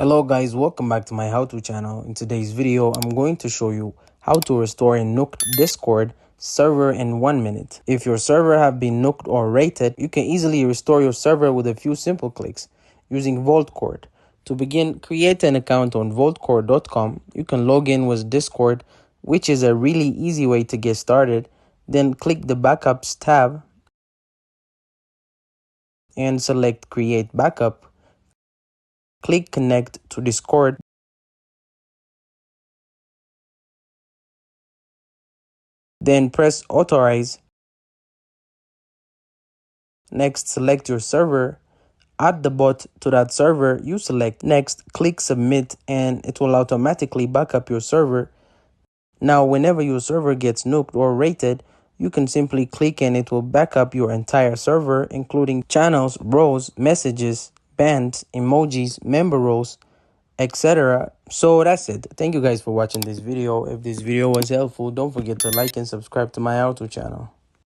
Hello guys, welcome back to my how-to channel. In today's video, I'm going to show you how to restore a nuked Discord server in 1 minute. If your server have been nuked or rated, you can easily restore your server with a few simple clicks using VaultCore. To begin, create an account on vaultcore.com. You can log in with Discord, which is a really easy way to get started. Then click the Backups tab and select Create Backup. Click Connect to Discord. Then press Authorize. Next, select your server. Add the bot to that server you select. Next, click Submit and it will automatically back up your server. Now, whenever your server gets nuked or rated, you can simply click and it will back up your entire server, including channels, roles, messages, bands, emojis, member roles, etc. So that's it. Thank you guys for watching this video. If this video was helpful, don't forget to like and subscribe to my how-to channel.